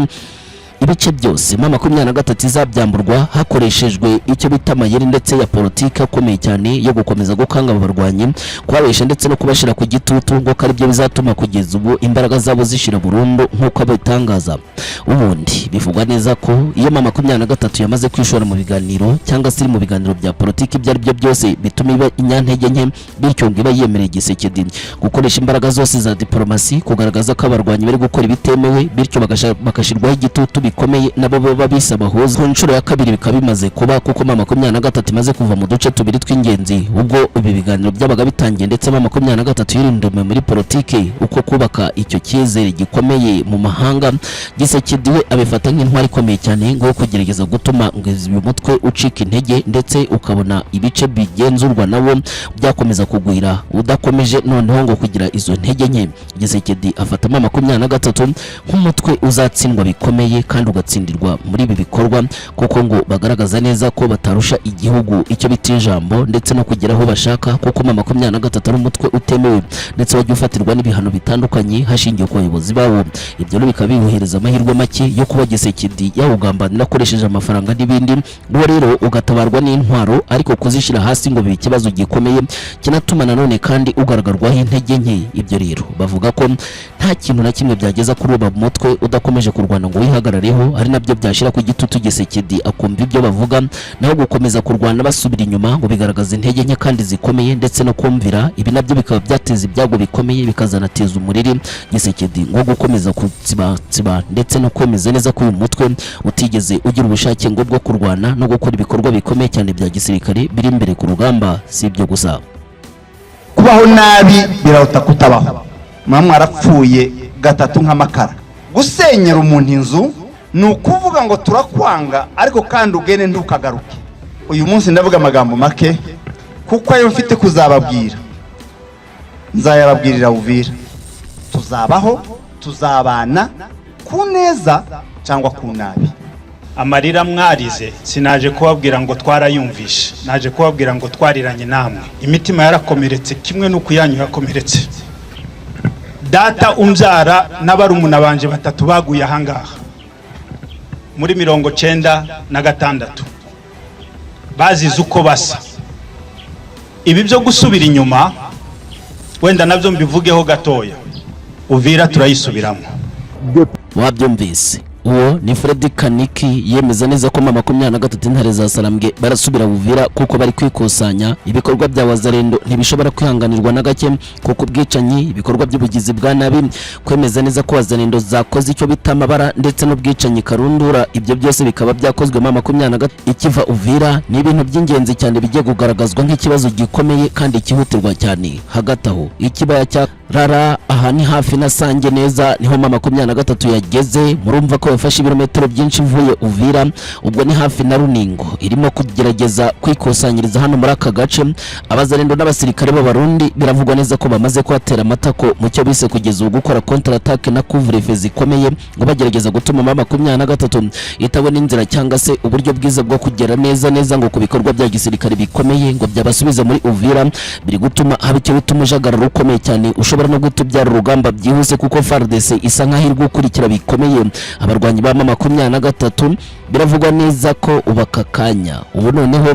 ibice byose M23 izabyamburwa hakoreshejwe icyo bita amayeri ndetse ya politiki akomeye cyane yo gukomeza gukanga abarwanyi kwabesha ndetse no kubashira ku gitutu ngo kari byo bizatuma kugeza ubu imbaraga zabo zishira burundu nk'uko abitangaza. Ubundi bivugwa neza ko iyo M23 yamaze kwishora mu biganiro cyangwa se mu biganiro bya politiki byari byo byose bituma iba inyantege nke, bityo ngo iba yemereye Gisekedi gukoresha imbaraga zose za diplomasi kugaragaza ko abarwanyi bari gukora ibitemewe, bityo bakashirwaho igitutu bikomeye nabo baba bisaba hoza. Ku nshuro ya kabiri bikaba bimaze kuba kuko M23 imaze kuva mu duce tubiri tw'ingenzi ubwo ibi biganiro byabaga bitangiye, ndetse M23 yirindume muri politiki uko kubaka icyo cyizere gikomeye mu mahanga. Gisekedi we abifata nk'intwari ikomeye cyane ngo kugerageza gutuma ngo uyu mutwe ucika intege ndetse ukabona ibice bigenzurwa nawo byakomeza kugwira udakomeje noneho ngo kugira izo ntege nke. Gisekedi afata M23 nk'umutwe uzatsindwa bikomeye kandi ugatsindirwa muri ibi bikorwa kuko ngo bagaragaza neza ko batarusha igihugu icyo bita ijambo ndetse no kugera aho bashaka, kuko M23 ari umutwe utemewe ndetse wajya ufatirwa n'ibihano bitandukanye hashingiye ku bayobozi bawo. Ibyo rero bikaba bibuhereza amahirwe make yo kuba Gisekedi yawugambanira akoresheje amafaranga n'ibindi, ngo rero ugatabarwa n'intwaro ariko kuzishira hasi ngo bibe ikibazo gikomeye kinatuma nanone kandi ugaragarwaho intege nke. Ibyo rero bavuga ko nta kintu na kimwe byageza kuri uba mutwe udakomeje kurwana ngo wihagarareho, ari nabyo byashira ku gitutu Gisekedi akumva ibyo bavuga naho gukomeza kurwana basubira inyuma ngo bigaragaza intege nke kandi zikomeye ndetse no kumvira. Ibi nabyo bikaba byateza ibyago bikomeye bikazanateza umuriri Gisekedi ngo gukomeza kutsiba ndetse no kwemeza neza ko uyu mutwe utigeze ugira ubushake ngo bwo kurwana no gukora ibikorwa bikomeye cyane bya gisirikare biri imbere ku rugamba. Si ibyo gusa, kubaho nabi biraruta kutabaho. Mwarapfuye gatatu nk'amakara. Gusenyera umuntu inzu ni ukuvuga ngo turakwanga ariko kandi ugene ntukagaruke. Uyu munsi ndavuga amagambo make kuko ayo mfite kuzababwira nzayababwirira Uvira. Tuzabaho, tuzabana ku neza cyangwa ku nabi. Amarira mwarize sinaje kubabwira ngo twarayumvishe, naje kubabwira ngo twariranye namwe. Imitima yarakomeretse kimwe no kuyanyu yakomeretse. Data umbyara n'abarumuna banje batatu baguye ahangaha muri 96 bazize uko basa. Ibi byo gusubira inyuma wenda nabyo mbivugeho gatoya. Uvira turayisubiramo. Wabyumvise uwo ni Fred Kaniki yemeza neza ko M23 intare za Sarambwe barasubira Uvira kuko bari kwikusanya. Ibikorwa bya Wazalendo ntibishobora kwihanganirwa na gake kuko ubwicanyi, ibikorwa by'ubugizi bwa nabi, kwemeza neza ko Wazalendo zakoze icyo bita amabara ndetse n'ubwicanyi karundura. Ibyo byose bikaba byakozwe M23 ikiva Uvira. Ni ibintu by'ingenzi cyane bigiye kugaragazwa nk'ikibazo gikomeye kandi kihutirwa cyane. Hagati aho ikibaya cya Rara aha ni hafi na Sange neza niho M23 yageze. Murumva ko bafashe ibirometero byinshi vuye Uvira, ubwo ni hafi na Runingo irimo kugerageza kwikusanyiriza hano muri aka gace. Abazalendo n'abasirikare b'abarundi biravugwa neza ko bamaze kwatera amatako mu cyo bise kugeza ubu gukora counter attack na couvre-feu zikomeye ngo bagerageza gutuma M23 itabona inzira cyangwa se uburyo bwiza bwo kugera neza ngo ku bikorwa bya gisirikare bikomeye ngo byabasubiza muri Uvira. Biri gutuma haba icyo bituma ujagararo ukomeye cyane ushobora no gutubyara urugamba byihuse kuko FARDC isa nkaho iri gukurikira bikomeye abarwanyi ba M23. Biravugwa neza ko ubaka kanya ubu noneho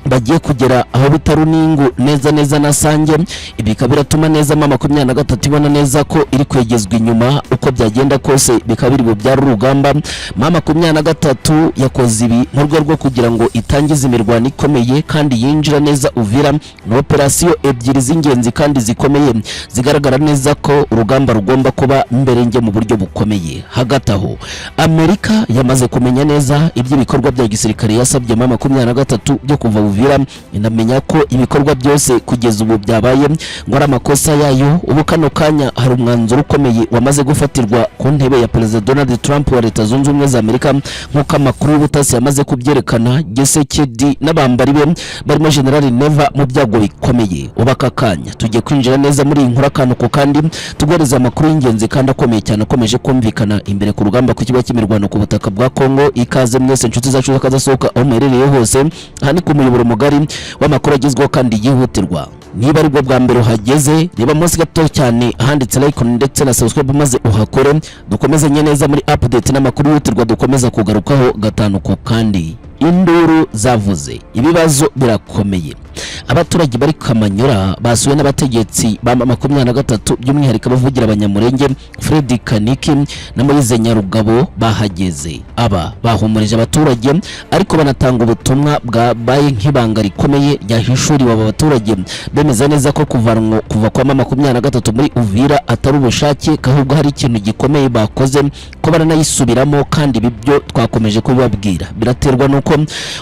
bagiye kugera aho bita Runingo neza na Sange. Ibi kabiratuma neza M23 ibona neza ko iri kwegezwa inyuma uko byagenda kose bikabiri bo byari urugamba. M23 yakoze ibi mu rwego rwo kugira ngo itangize imirwano ikomeye kandi yinjira neza Uvira na operasiyo ebyiri z'ingenzi kandi zikomeye zigaragara neza ko urugamba rugomba kuba mberenge mu buryo bukomeye. Hagati aho Amerika yamaze kumenya neza ibyo bikorwa bya gisirikare yasabye M23 byo kuva Uvira inamenya ko ibikorwa byose kugeza ubu byabaye ngo ari amakosa yayo. Ubu kano kanya hari umwanzuro ukomeye wamaze gufatirwa ku ntebe ya Perezida Donald Trump wa Leta Zunze Ubumwe za Amerika nk'uko amakuru y'ubutasi yamaze kubyerekana. Gisekedi n'abambari be barimo General Neva mu byago bikomeye. Ubaka kanya tugiye kwinjira neza muri inkuru akantu ko kandi tugoreza amakuru y'ingenzi kandi akomeye cyane akomeje kumvikana imbere ku rugamba ku kigo cy'imirwano ku butaka bwa Kongo. Ikaze mwese inshuti zacu zakazasohoka aho muherereye hose, aha ni ku muyoboro mugari w'amakuru agezweho kandi yihutirwa. Niba ari bwo bwa mbere uhageze, reba munsi gato cyane ahanditse like ndetse na subscribe maze uhakore. Dukomeze neza muri update n'amakuru yihutirwa dukomeza kugarukaho gatanu ko kandi. Induru zavuze, ibibazo birakomeye. Abaturage bari Kamanyura basuwe n'abategetsi ba 23 by'umwihariko bavugira abanyamurenge Fred Kaniki na Moise Nyarugabo bahageze. Aba bahumurije abaturage ariko banatanga ubutumwa bwabaye nk'ibanga rikomeye ryahishuriwe aba baturage, bemeza neza ko kuva kwa 23 muri Uvira atari ubushake kahubwo hari ikintu gikomeye bakoze ko baranayisubiramo, kandi bibyo twakomeje kubabwira biraterwa nuko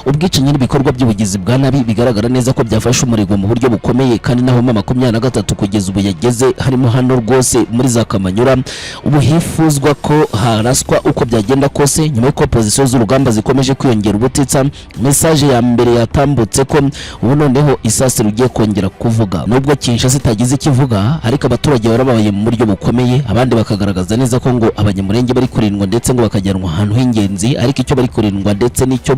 ubwicanyi n'ibikorwa by'ubugizi bwa nabi bigaragara neza ko byafashe umurego mu buryo bukomeye, kandi naho 23 kugeza ubu yageze harimo hano rwose muri za Kamanyura. Ubu hifuzwa ko haraswa uko byagenda kose nyuma y'uko position z'urugamba zikomeje kwiyongera ubutitsa. Message ya mbere yatambutse ko ubu noneho isasi rugiye kongera kuvuga, nubwo Kinshasa itagize ikivuga ariko abaturage barabaye mu buryo bukomeye. Abandi bakagaragaza neza ko ngo abanyamurenge bari kurindwa ndetse ngo bakajyanwa ahantu h'ingenzi, ariko icyo bari kurindwa ndetse n'icyo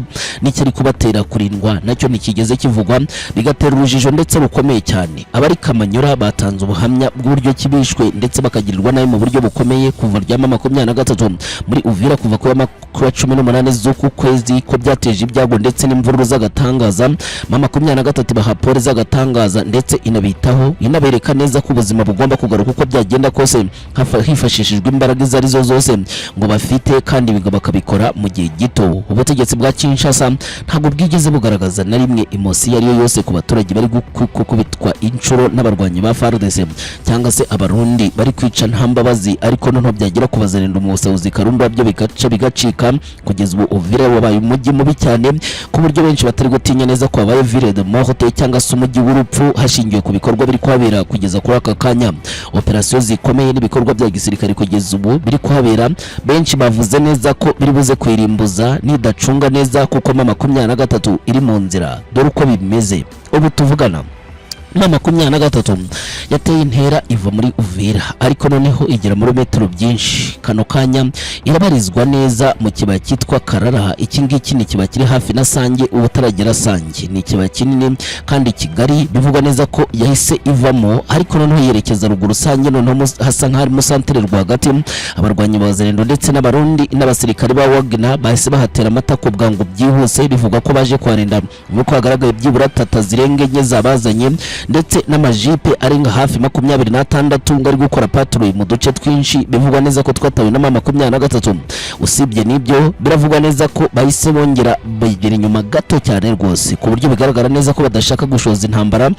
ari kubatera kurindwa nacyo nikigeze kivugwa, bigatera urujijo ndetse rukomeye cyane. Abari Kamanyura batanze ubuhamya bw'uburyo kibishwe ndetse bakagirirwa nabi mu buryo bukomeye kuva rya 23 muri Uvira kuva ku 18 z'uku kwezi, ko byateje ibyago ndetse n'imvururu z'agatangaza. 23 bahapore z'agatangaza ndetse inabitaho inabereka neza ko ubuzima bugomba kugaruka uko byagenda kose hifashishijwe imbaraga izo arizo zose ngo bafite, kandi bakabikora mu gihe gito. Ubutegetsi bwa Kinshasa ntabwo bwigeze bugaragaza na rimwe emosi yariyo yose ku baturage bari gukubitwa inshuro n'abarwanyi ba FARDC cyangwa se abarundi bari kwica nta mbabazi, ariko none byagira kubazanira umusahuzi Karumba byo bigacika. Kugeza ubu Uvira wabaye umujyi mubi cyane ku buryo benshi batari gutinya neza ko wabaye ville de morte cyangwa se umujyi w'urupfu hashingiwe ku bikorwa biri kuhabera kugeza kuri aka kanya. Operasiyo zikomeye n'ibikorwa bya gisirikare kugeza ubu biri kuhabera, benshi bavuze neza ko biri buze kwirimbuza nidacunga neza kuko 23 iri mu nzira. Dore uko bimeze ubu tuvugana, 23 yateye intera iva muri Uvira ariko noneho igera muri metero byinshi. Kano kanya irabarizwa neza mu kibaya cyitwa Karara. Iki ngiki ni kibaya kiri hafi na Sange, ubutaragera Sange ni kibaya kinini kandi kigari. Bivugwa neza ko yahise ivamo ariko noneho yerekeza ruguru Sange, noneho hasa nk'ari mu santere rwagati. Abarwanyi bazerendo ndetse n'abarundi n'abasirikare ba Wagner bahise bahatera amatako bwangu byihuse. Bivugwa ko baje kwarinda nuko hagaragaye byibura tata zirenga enye zabazanye ndetse n'amajipe arenga hafi 26 ngari gukora patrouille mu duce twinshi. Bivugwa neza ko twatawe na 23. Usibye nibyo biravugwa neza ko bahise bongera bagera inyuma gato cyane rwose ku buryo bigaragara neza ko badashaka gushoza intambara.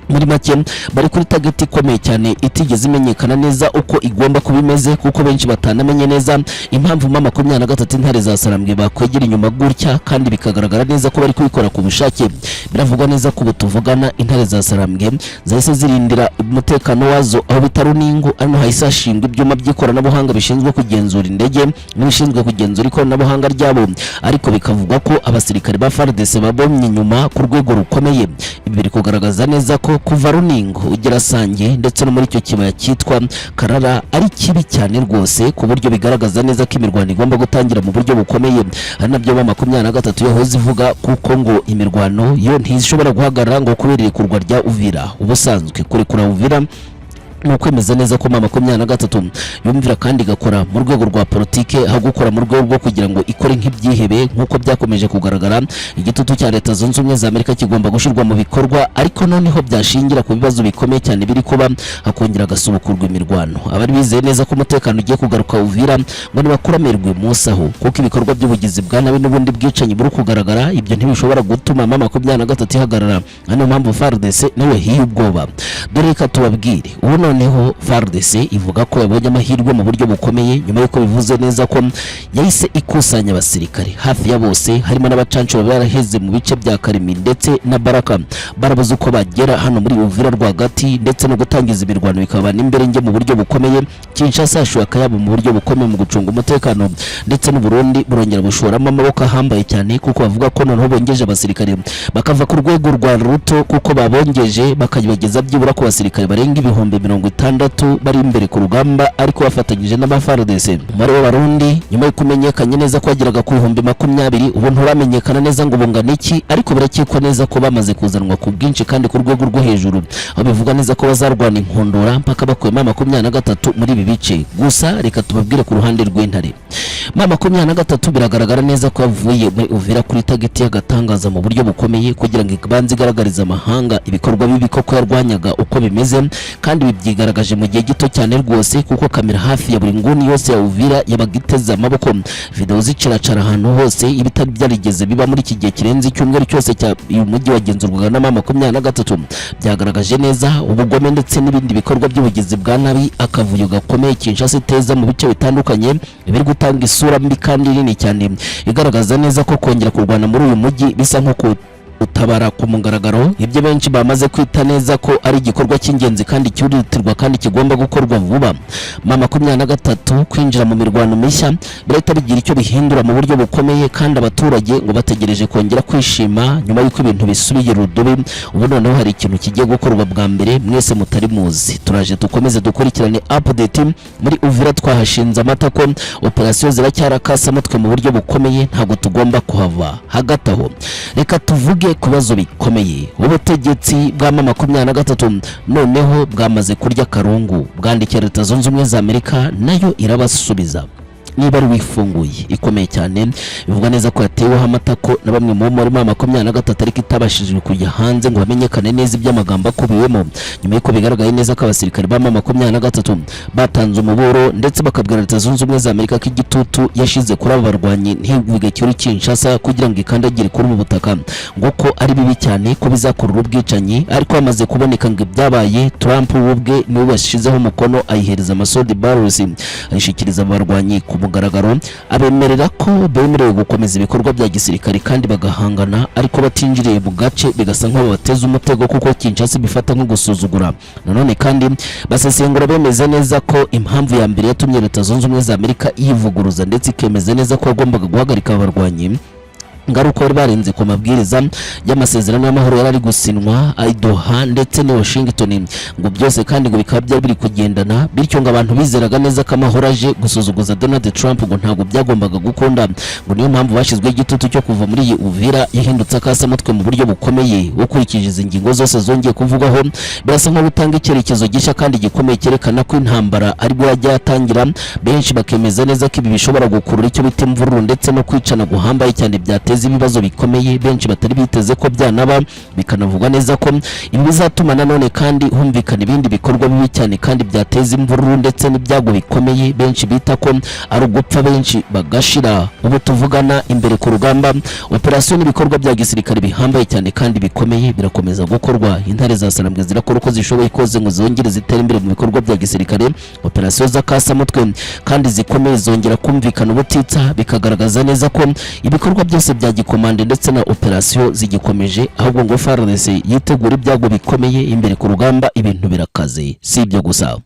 Muri make bari kuri target ikomeye cyane itigeze imenyekana neza uko igomba kubimeze, kuko benshi batanamenye neza impamvu 23 intare za Sarambwe bakwegera inyuma gutya, kandi bikagaragara neza ko bari kubikora ku bushake. Biravugwa neza ko butuvugana intare za Sarambwe zahise zirindira umutekano wazo aho bitaruningo, ano hahise hashingwa ibyuma by'ikoranabuhanga bishinzwe kugenzura indege n'ibishinzwe kugenzura ikoranabuhanga ryabo, ariko bikavugwa ko abasirikare ba FARDC babomye inyuma ku rwego rukomeye. Ibi biri kugaragaza neza ko kuva Runingo ugera Sange ndetse no muri icyo kibaya cyitwa Karara ari kibi cyane rwose, ku buryo bigaragaza neza ko imirwano igomba gutangira mu buryo bukomeye. Ari nabyo 23 yahoze ivuga, kuko ngo imirwano yo ntishobora guhagarara ngo kubera ikurwa rya Uvira. Ubusanzwe kurekura Uvira nukwemeza neza ko 23 yumvira kandi gakora mu rwego rwa politike aho gukora mu rwego rwo kugira ngo ikore nk'ibyihebe nkuko byakomeje kugaragara. Igitutu cya Leta Zunze Ubumwe za Amerika kigomba gushirwa mu bikorwa, ariko noneho byashingira ku bibazo bikomeye cyane biri kuba hakongera gasubukurwa imirwano. Abari bizeye neza ko umutekano ugiye kugaruka Uvira ngo nibakuramerwe munsi aho, kuko ibikorwa by'ubugizi bwa nabi n'ubundi bwicanyi buri kugaragara. Ibyo ntibishobora gutuma 23 ihagarara. Hano mpamvu FARDC niwe hiye ubwoba. Dore ka tubabwire ubu noneho FARDC ivuga ko yabonye amahirwe mu buryo bukomeye nyuma y'uko bivuze neza ko yahise ikusanya abasirikare hafi ya bose harimo n'abacancuro baraheze mu bice bya Karimi ndetse na Baraka barabuze uko bagera hano muri Uvira rwagati ndetse no gutangiza imirwano bikaba n'imbere nge mu buryo bukomeye. Kinshasa yashoye akayabo mu buryo bukomeye mu gucunga umutekano ndetse n'u Burundi burongera bushoramo amaboko ahambaye cyane kuko bavuga ko noneho bongeje abasirikare bakava ku rwego rwa ruto kuko babongeje bakayibageza byibura ku basirikare barenga ibihumbi 60 bari imbere ku rugamba ariko bafatanyije n'abaFARDC. Umubare w'abarundi nyuma yo kumenyekanye neza ko wageraga ku 20,000 ubu nturamenyekana neza ngo bungana iki, ariko birakekwa neza ko bamaze kuzanwa ku bwinshi kandi ku rwego rwo hejuru, aho bivuga neza ko bazarwana inkondora mpaka bakuyemo 23 muri ibi bice. Gusa reka tubabwire ku ruhande rw'Intare, 23 biragaragara neza ko yavuye muri Uvira kuri tageti y'agatangaza mu buryo bukomeye kugira ngo ibanze igaragariza amahanga ibikorwa bibi koko yarwanyaga uko bimeze, kandi bibyigaragaje mu gihe gito cyane rwose kuko kamera hafi ya buri nguni yose ya Uvira yabagiteza amaboko, video ziciracara ahantu hose ibitari byarigeze biba muri iki gihe kirenze icyumweru cyose cya uyu mujyi wagenzurwaga na 23 byagaragaje neza ubugome ndetse n'ibindi bikorwa by'ubugizi bwa nabi, akavuyo gakomeye Kinshasa iteza mu bice bitandukanye biri gutanga isura mbi kandi nini cyane igaragaza neza ko kongera kurwana muri uyu mujyi bisa nko utabara ku mugaragaro ibyo benshi bamaze kwita neza ko ari igikorwa cy'ingenzi kandi cyuritirwa kandi kigomba gukorwa vuba. 23 kwinjira mu mirwano mishya birahita bigira icyo bihindura mu buryo bukomeye, kandi abaturage ngo bategereje kongera kwishima nyuma y'uko ibintu bisubiye rudubi. Ubu noneho hari ikintu kigiye gukorwa bwa mbere mwese mutari muzi. Turaje dukomeze dukurikirane update muri Uvira, twahashinze amatako, operasiyo ziracyarakasa mutwe mu buryo bukomeye, ntabwo tugomba kuhava. Hagati aho reka tuvuge kubazo bikomeye. Ubutegetsi bwa 23 noneho bwamaze kurya karungu, bwandikiye Leta Zunze Ubumwe za Amerika nayo irabasubiza niba ari wifunguye ikomeye cyane. Bivuga neza ko yateweho amatako na bamwe mu muri 23 ariko itabashije kujya hanze ngo bamenyekane neza iby'amagambo akubiwemo, nyuma y'uko bigaragaye neza ko abasirikare ba 23 batanze umuburo ndetse bakabwira Leta Zunze Ubumwe za Amerika ko igitutu yashize kuri abo barwanyi ntivuge cyuri Kinshasa kugira ngo ikandagire kuri mu butaka ngo ko ari bibi cyane ko bizakurura ubwicanyi, ariko bamaze kuboneka ngo byabaye Trump ubwe niwe washizeho umukono ayihereza amasodi barrels ayishikiriza abarwanyi ku mugaragaro, abemerera ko bemerewe gukomeza ibikorwa bya gisirikare kandi bagahangana ariko batinjiriye mu gace bigasa nk'abo bateza umutego kuko Kinshasa bifata nko gusuzugura. Nanone kandi basesengura bemeze neza ko impamvu ya mbere yatumye Leta Zunze Ubumwe za Amerika yivuguruza ndetse ikemeza neza ko agombaga guhagarika abarwanyi ngaruko bari barenze ku mabwiriza y'amasezerano y'amahoro yari gusinwa Doha ndetse na Washington, ngo byose kandi ngo bikaba byari biri kugendana, bityo ngo abantu bizeraga neza ko amahoro aje gusuzuguza Donald Trump ngo ntabwo byagombaga gukunda, ngo niyo mpamvu bashyizwe igitutu cyo kuva muri iyi Uvira yahindutse akasa mutwe mu buryo bukomeye. Ukurikije izi ngingo zose zongeye kuvugwaho, birasa nko gutanga icyerekezo gishya kandi gikomeye cyerekana ko intambara ari bwo yajya yatangira. Benshi bakemeza neza ko ibi bishobora gukurura icyo bita imvururu ndetse no kwicana guhambaye cyane byateza ibibazo bikomeye benshi batari biteze ko byanaba, bikanavugwa neza ko ibi bizatuma nanone kandi humvikana ibindi bikorwa bibi cyane kandi byateza imvururu ndetse n'ibyago bikomeye benshi bita ko ari ugupfa benshi bagashira. Ubu tuvugana imbere ku rugamba, operasiyo n'ibikorwa bya gisirikare bihambaye cyane kandi bikomeye birakomeza gukorwa. Intare za Sarambwe zirakora uko zishoboye koze ngo zongere zitere imbere mu bikorwa bya gisirikare. Operasiyo z'akasa mutwe kandi zikomeye zongera kumvikana ubutitsa, bikagaragaza neza ko ibikorwa byose bya gikomande ndetse na operasiyo zigikomeje, ahubwo ngo FARDC yitegura ibyago bikomeye imbere ku rugamba. Ibintu birakaze, si ibyo gusa.